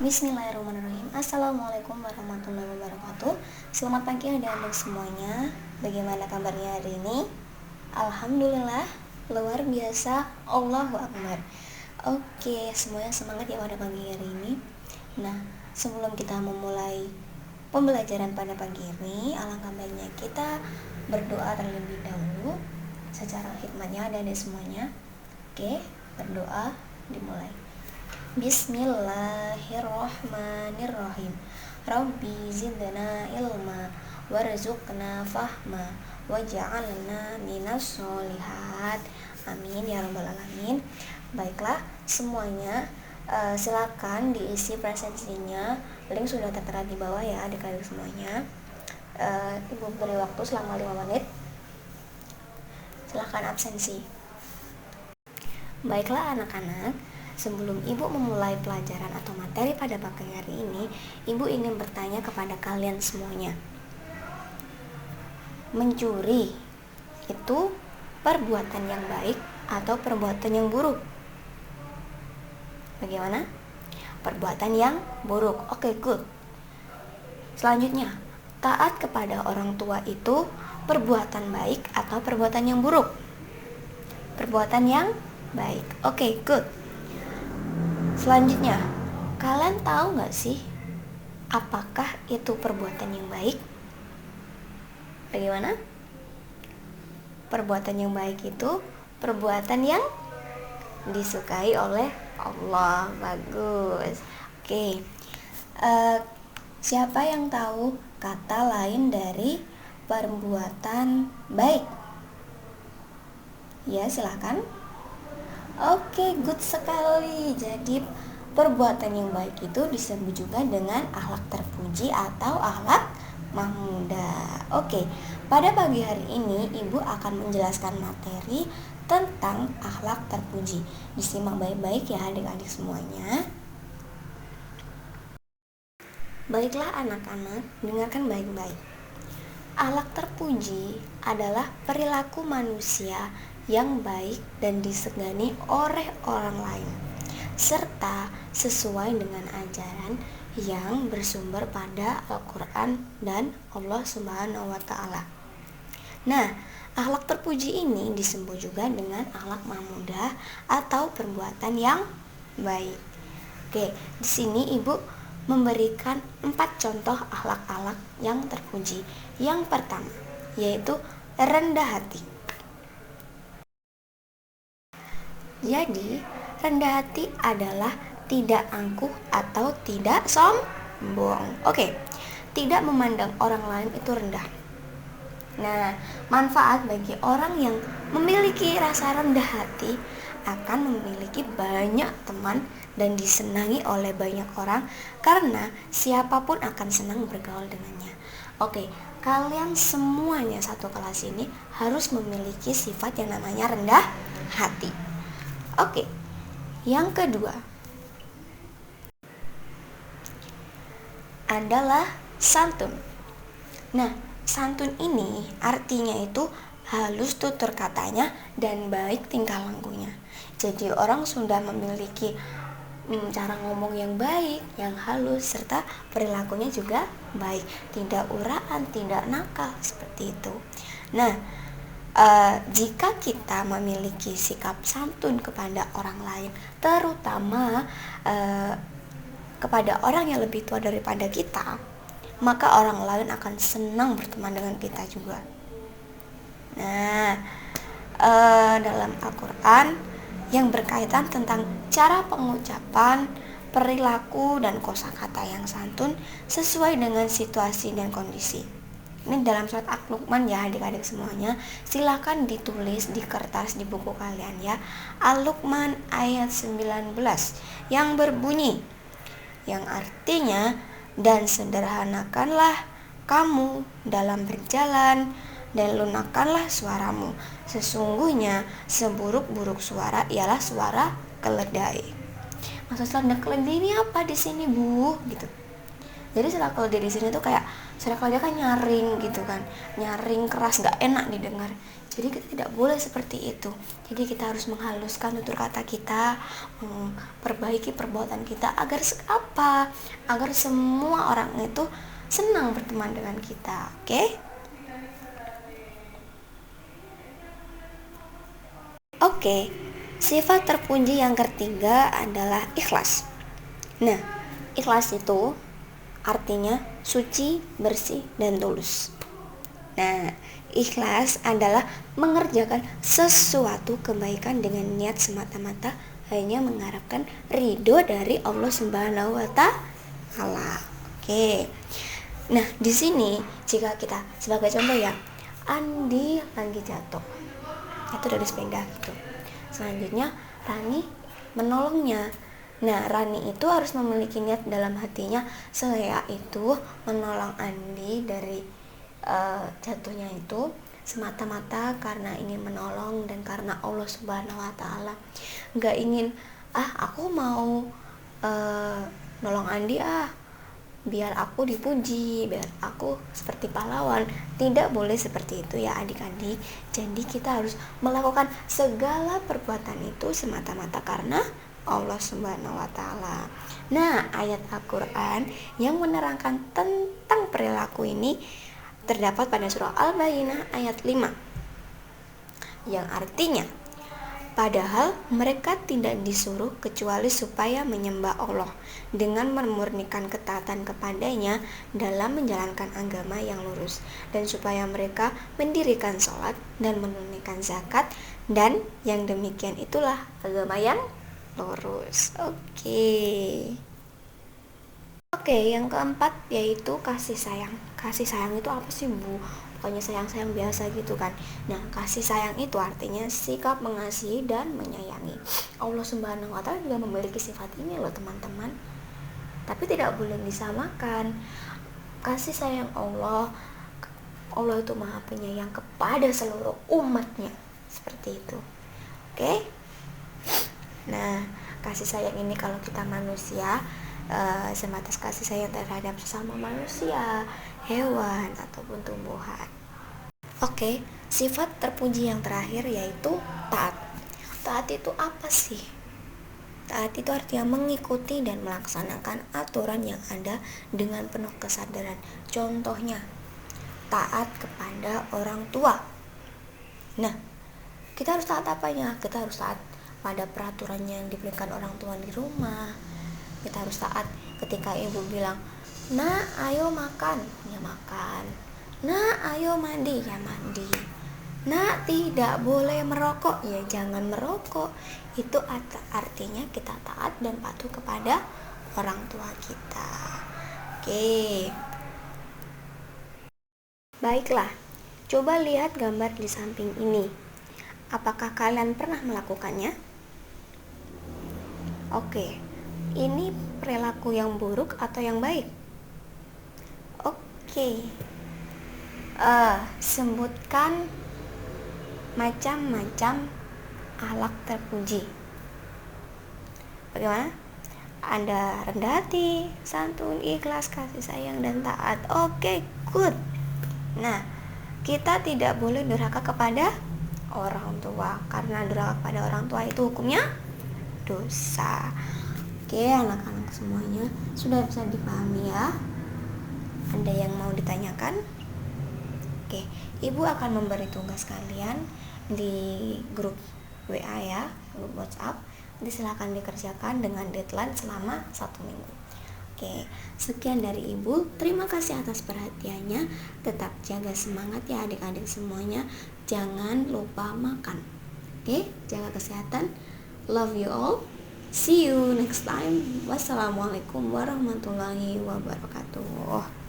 Bismillahirrahmanirrahim. Assalamualaikum warahmatullahi wabarakatuh. Selamat pagi adik-adik semuanya. Bagaimana kabarnya hari ini? Alhamdulillah, luar biasa. Allahu Akbar. Oke, semuanya semangat ya pada pagi hari ini. Nah, sebelum kita memulai pembelajaran pada pagi ini, alangkah baiknya kita berdoa terlebih dahulu secara hikmatnya adik-adik semuanya. Oke, berdoa dimulai. Bismillahirrahmanirrahim. Rabbi zidna ilma warzuqna fahma waj'alna minas solihat. Amin ya rabbal alamin. Baiklah semuanya, silakan diisi presensinya. Link sudah tertera di bawah ya adik-adik semuanya. Ibu beri waktu selama 5 menit. Silakan absensi. Baiklah anak-anak, sebelum Ibu memulai pelajaran atau materi pada pagi hari ini, Ibu ingin bertanya kepada kalian semuanya. Mencuri itu perbuatan yang baik atau perbuatan yang buruk? Bagaimana? Perbuatan yang buruk. Oke, good. Selanjutnya, taat kepada orang tua itu perbuatan baik atau perbuatan yang buruk? Perbuatan yang baik. Oke, good. Selanjutnya, kalian tahu nggak sih apakah itu perbuatan yang baik? Bagaimana? Perbuatan yang baik itu perbuatan yang disukai oleh Allah. Bagus. Oke. Siapa yang tahu kata lain dari perbuatan baik? Ya, silakan. Oke, good sekali. Jadi perbuatan yang baik itu disebut juga dengan akhlak terpuji atau akhlak mahmudah. Oke, pada pagi hari ini Ibu akan menjelaskan materi tentang akhlak terpuji. Disimak baik-baik ya adik-adik semuanya. Baiklah anak-anak, dengarkan baik-baik. Akhlak terpuji adalah perilaku manusia yang baik dan disegani oleh orang lain, serta sesuai dengan ajaran yang bersumber pada Al-Quran dan Allah Subhanahu wa Ta'ala. Nah, akhlak terpuji ini disebut juga dengan akhlak mahmudah atau perbuatan yang baik. Oke, di sini Ibu memberikan 4 contoh akhlak-akhlak yang terpuji. Yang pertama, yaitu rendah hati. Jadi, rendah hati adalah tidak angkuh atau tidak sombong. Oke, tidak memandang orang lain itu rendah. Nah, manfaat bagi orang yang memiliki rasa rendah hati akan memiliki banyak teman dan disenangi oleh banyak orang karena siapapun akan senang bergaul dengannya. Oke, kalian semuanya satu kelas ini harus memiliki sifat yang namanya rendah hati. Oke, yang kedua adalah santun. Nah, santun ini artinya itu halus tutur katanya dan baik tingkah lakunya. Jadi orang Sunda memiliki cara ngomong yang baik, yang halus, serta perilakunya juga baik, tidak uraan, tidak nakal, seperti itu. Nah, jika kita memiliki sikap santun kepada orang lain, terutama kepada orang yang lebih tua daripada kita, maka orang lain akan senang berteman dengan kita juga. Nah, dalam Al-Quran yang berkaitan tentang cara pengucapan, perilaku, dan kosakata yang santun sesuai dengan situasi dan kondisi. Ini dalam surat Al-Luqman ya adik-adik semuanya. Silakan ditulis di kertas di buku kalian ya. Al-Luqman ayat 19 yang berbunyi, yang artinya, dan sederhanakanlah kamu dalam berjalan dan lunakkanlah suaramu. Sesungguhnya seburuk-buruk suara ialah suara keledai. Maksud keledai ini apa di sini, Bu? Gitu. Jadi circle D di sini tuh kayak circle dia kan nyaring gitu kan, nyaring keras, nggak enak didengar. Jadi kita tidak boleh seperti itu. Jadi kita harus menghaluskan tutur kata kita, memperbaiki perbuatan kita agar apa? Agar semua orang itu senang berteman dengan kita. Oke? Oke, sifat terpuji yang ketiga adalah ikhlas. Nah, ikhlas itu artinya suci, bersih, dan tulus. Nah, ikhlas adalah mengerjakan sesuatu kebaikan dengan niat semata-mata hanya mengharapkan ridho dari Allah Subhanahu wa Ta'ala. Oke. Nah, di sini jika kita sebagai contoh ya, Andi lagi jatuh dari sepeda gitu. Selanjutnya Rani menolongnya. Nah, Rani itu harus memiliki niat dalam hatinya, saya itu menolong Andi dari jatuhnya itu semata-mata karena ingin menolong dan karena Allah Subhanahu wa Ta'ala. Nggak ingin aku mau nolong Andi biar aku dipuji, biar aku seperti pahlawan. Tidak boleh seperti itu ya adik-adik. Jadi kita harus melakukan segala perbuatan itu semata-mata karena Allah Subhanahu wa Ta'ala. Nah, ayat Al-Quran yang menerangkan tentang perilaku ini terdapat pada surah Al-Bayyinah ayat 5, yang artinya, padahal mereka tidak disuruh kecuali supaya menyembah Allah dengan memurnikan ketaatan kepadanya dalam menjalankan agama yang lurus, dan supaya mereka mendirikan sholat dan menunaikan zakat, dan yang demikian itulah agama yang lurus. Oke, yang keempat yaitu kasih sayang. Kasih sayang itu apa sih, Bu? Pokoknya sayang-sayang biasa gitu kan. Nah, kasih sayang itu artinya sikap mengasihi dan menyayangi. Allah Subhanahu wa Ta'ala juga memiliki sifat ini loh teman-teman. Tapi tidak boleh disamakan. Kasih sayang Allah itu Maha Penyayang kepada seluruh umatnya. Seperti itu. Oke? Nah, kasih sayang ini kalau kita manusia sebatas kasih sayang terhadap sesama manusia, hewan, ataupun tumbuhan. Oke, sifat terpuji yang terakhir yaitu taat. Taat itu apa sih? Taat itu artinya mengikuti dan melaksanakan aturan yang ada dengan penuh kesadaran. Contohnya, taat kepada orang tua. Nah, kita harus taat apanya? Kita harus taat pada peraturan yang diberikan orang tua di rumah. Kita harus taat ketika ibu bilang, "Nah, ayo makan," ya makan. "Nah, ayo mandi," ya mandi. "Nah, tidak boleh merokok," ya jangan merokok. Itu artinya kita taat dan patuh kepada orang tua kita. Oke. Baiklah, coba lihat gambar di samping ini. Apakah kalian pernah melakukannya? Oke, ini perilaku yang buruk atau yang baik? Oke. Sebutkan macam-macam akhlak terpuji. Bagaimana? Ada rendah hati, santun, ikhlas, kasih sayang, dan taat. Oke, good. Nah, kita tidak boleh durhaka kepada orang tua, karena durhaka kepada orang tua itu hukumnya dosa. Oke, anak-anak semuanya sudah bisa dipahami ya? Ada yang mau ditanyakan? Oke, ibu akan memberi tugas kalian di grup WA ya, grup WhatsApp. Silakan dikerjakan dengan deadline selama 1 minggu. Oke, sekian dari ibu. Terima kasih atas perhatiannya. Tetap jaga semangat ya adik-adik semuanya. Jangan lupa makan. Oke, jaga kesehatan. Love you all. See you next time. Wassalamualaikum warahmatullahi wabarakatuh.